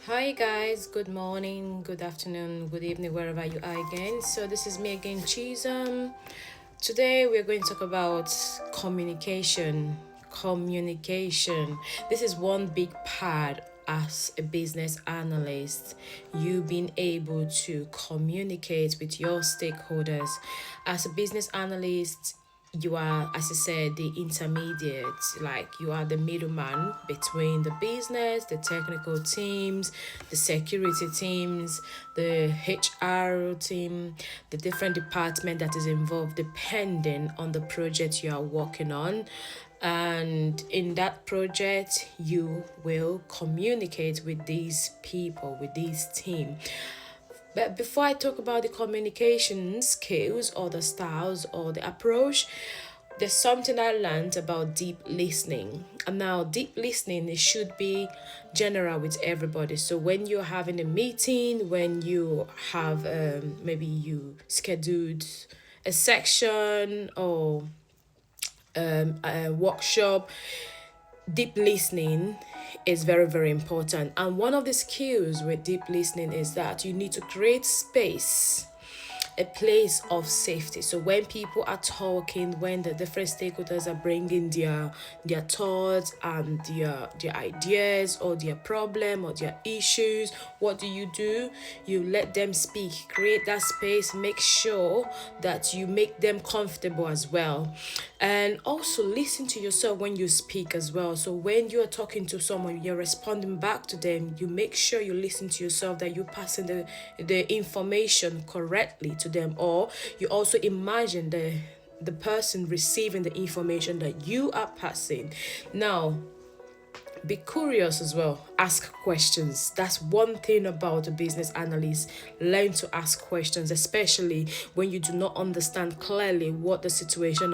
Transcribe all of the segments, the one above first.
Hi guys, good morning, good afternoon, good evening, wherever you are again. So this is me again, Chisholm. Today we're going to talk about communication. Communication. This is one big part as a business analyst. You being able to communicate with your stakeholders. As a business analyst, you are, as I said, the intermediate, like you are the middleman between the business, the technical teams, the security teams, the HR team, the different department that is involved depending on the project you are working on. And in that project you will communicate with these people, with this team. But before I talk about the communication skills or the styles or the approach, there's something I learned about deep listening. And now, deep listening, it should be general with everybody. So when you're having a meeting, when you have maybe you scheduled a section or a workshop, deep listening is very, very important. And one of the skills with deep listening is that you need to create space, a place of safety. So when people are talking, when the different stakeholders are bringing their thoughts and their ideas or their problem or their issues, what do? You let them speak, create that space, make sure that you make them comfortable as well. And also listen to yourself when you speak as well. So when you're talking to someone, you're responding back to them, you make sure you listen to yourself, that you're passing the information correctly to them, or you also imagine the person receiving the information that you are passing. Now, be curious as well, ask questions. That's one thing about a business analyst. Learn to ask questions, especially when you do not understand clearly what the situation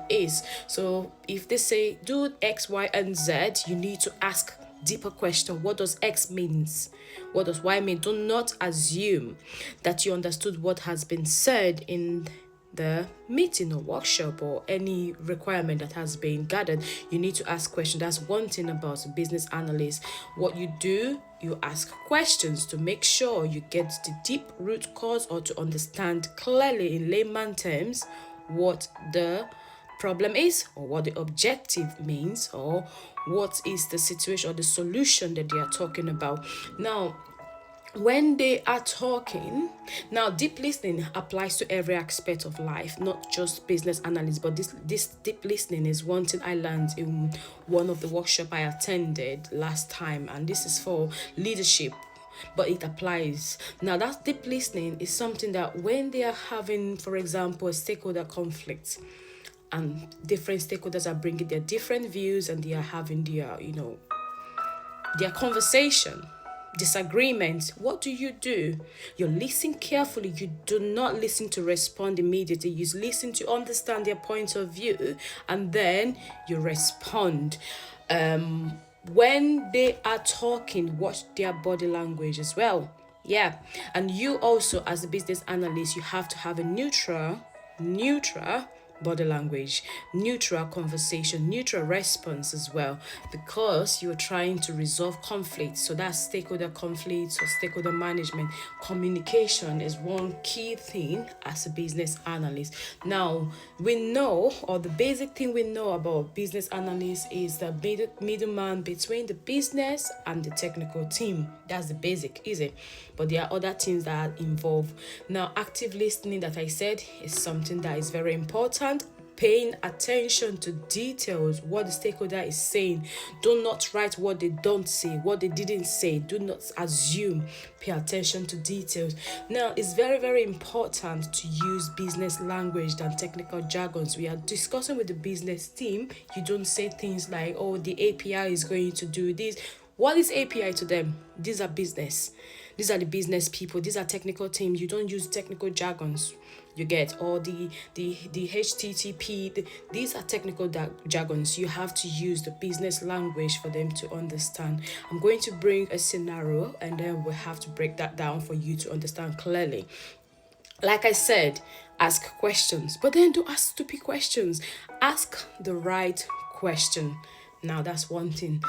is. So if they say do X, Y, and Z, you need to ask deeper question. What does X means? What does Y mean? Do not assume that you understood what has been said in the meeting or workshop or any requirement that has been gathered. You need to ask questions. That's one thing about a business analyst. What you do, you ask questions to make sure you get the deep root cause, or to understand clearly in layman terms what the problem is, or what the objective means, or what is the situation or the solution that they are talking about. Now, when they are talking, now deep listening applies to every aspect of life, not just business analysts. But this deep listening is one thing I learned in one of the workshop I attended last time, and this is for leadership, but it applies. Now, that deep listening is something that when they are having, for example, a stakeholder conflict, and different stakeholders are bringing their different views, and they are having their conversation, disagreements, what do? You listen carefully. You do not listen to respond immediately. You listen to understand their point of view, and then you respond. When they are talking, watch their body language as well. Yeah. And you also, as a business analyst, you have to have a neutral body language, neutral conversation, neutral response as well, because you're trying to resolve conflicts. So that's stakeholder conflicts or stakeholder management. Communication is one key thing as a business analyst. Now, we know, or the basic thing we know about business analysts is the middleman between the business and the technical team. That's the basic, is it? But there are other things that are involved. Now, active listening, that I said, is something that is very important. Paying attention to details, what the stakeholder is saying. Do not write what they don't say, what they didn't say. Do not assume. Pay attention to details. Now, it's very, very important to use business language than technical jargons. We are discussing with the business team. You don't say things like, oh, the API is going to do this. What is API to them? These are business. These are the business people. These are technical teams. You don't use technical jargons. You get, or the HTTP. These are technical jargons. You have to use the business language for them to understand. I'm going to bring a scenario, and then we'll have to break that down for you to understand clearly. Like I said, ask questions, but then don't ask stupid questions. Ask the right question. Now that's one thing.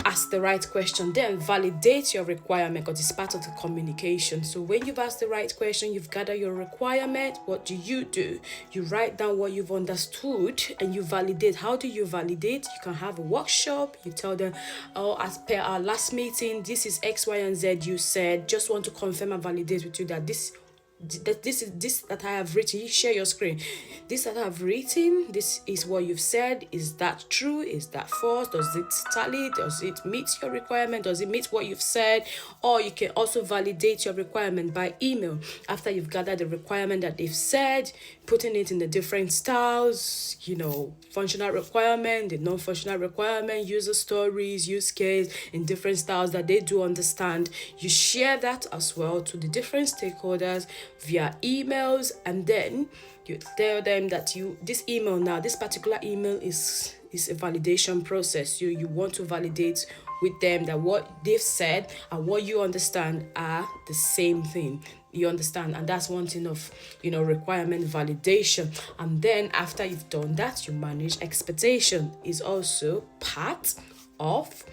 Ask the right question, then validate your requirement because it's part of the communication. So when you've asked the right question, you've gathered your requirement, what do? You write down what you've understood and you validate. How do you validate? You can have a workshop, you tell them, oh, as per our last meeting, this is X, Y, and Z you said. Just want to confirm and validate with you that this is this that I have written. You share your screen. This that I have written, this is what you've said. Is that true? Is that false? Does it tally? Does it meet your requirement? Does it meet what you've said? Or you can also validate your requirement by email after you've gathered the requirement that they've said, putting it in the different styles, functional requirement, the non-functional requirement, user stories, use case in different styles that they do understand. You share that as well to the different stakeholders via emails, and then you tell them that this particular email is a validation process. You want to validate with them that what they've said and what you understand are the same thing. You understand? And that's one thing of requirement validation. And then after you've done that, you manage expectation. Is also part of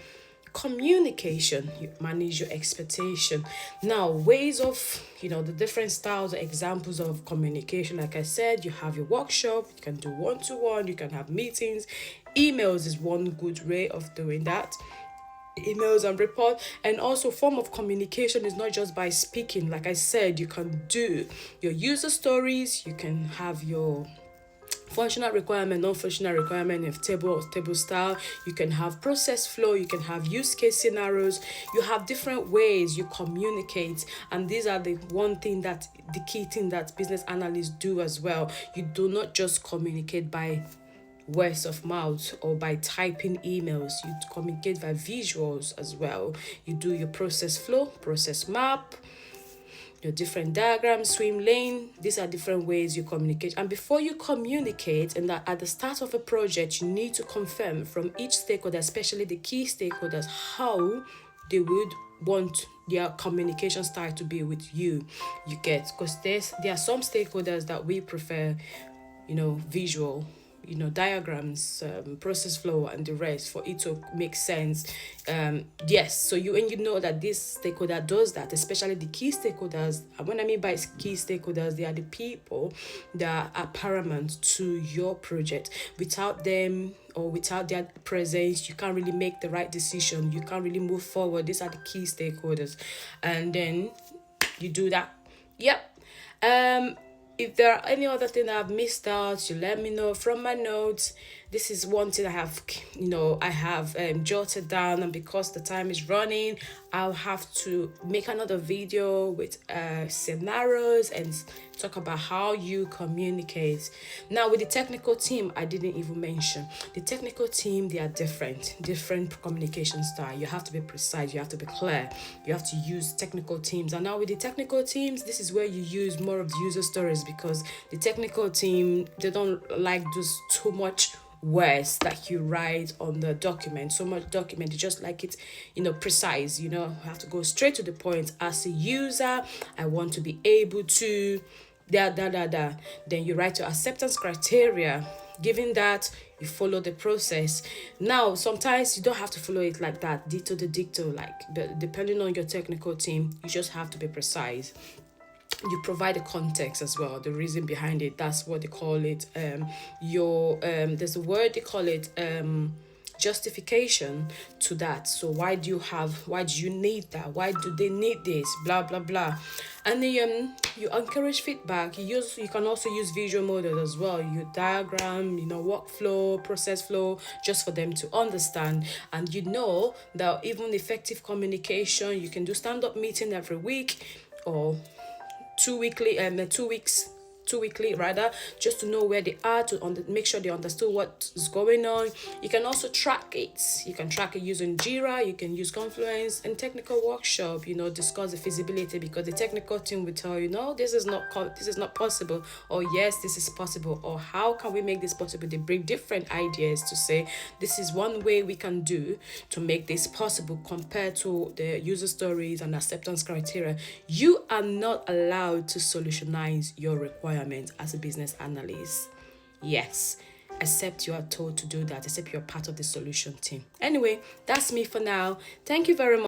communication. You manage your expectation. Now, ways of the different styles or examples of communication. Like I said, you have your workshop, you can do one-to-one, you can have meetings. Emails is one good way of doing that. Emails and report. And also, form of communication is not just by speaking. Like I said, you can do your user stories, you can have your functional requirement, non-functional requirement of table style. You can have process flow, you can have use case scenarios. You have different ways you communicate, and these are the key thing that business analysts do as well. You do not just communicate by words of mouth or by typing emails. You communicate by visuals as well. You do your process flow, process map, your different diagrams, swim lane. These are different ways you communicate. And before you communicate, and at the start of a project, you need to confirm from each stakeholder, especially the key stakeholders, how they would want their communication style to be with you. You get, because there are some stakeholders that we prefer visual, diagrams, process flow, and the rest for it to make sense. Yes, so you know that this stakeholder does that, especially the key stakeholders. And when I mean by key stakeholders, they are the people that are paramount to your project. Without them or without their presence, you can't really make the right decision. You can't really move forward. These are the key stakeholders. And then you do that. Yep. If there are any other thing that I've missed out, you let me know from my notes. This is one thing I have jotted down, and because the time is running, I'll have to make another video with scenarios and talk about how you communicate. Now, with the technical team, I didn't even mention. The technical team, they are different communication style. You have to be precise, you have to be clear, you have to use technical teams. And now with the technical teams, this is where you use more of the user stories, because the technical team, they don't like just too much words that you write on the document. So much document, you just like it precise. You have to go straight to the point. As a user, I want to be able to then you write your acceptance criteria. Given that, you follow the process. Now, sometimes you don't have to follow it like that, dicto, like depending on your technical team, you just have to be precise. You provide a context as well, the reason behind it. That's what they call it. There's a word they call it, justification to that. So why do you need that? Why do they need this? Blah blah blah. And then you encourage feedback. You can also use visual models as well. You diagram, workflow, process flow, just for them to understand. And that even effective communication, you can do stand-up meeting every week, or 2 weekly rather, just to know where they are, to make sure they understood what is going on. You can also track it. You can track it using Jira. You can use Confluence. And technical workshop, discuss the feasibility, because the technical team will tell you, no, this is not possible, or yes, this is possible, or how can we make this possible. They bring different ideas to say, this is one way we can do to make this possible compared to the user stories and acceptance criteria. You are not allowed to solutionize your requirements as a business analyst. Yes, except you are told to do that, except you're part of the solution team. Anyway, that's me for now. Thank you very much.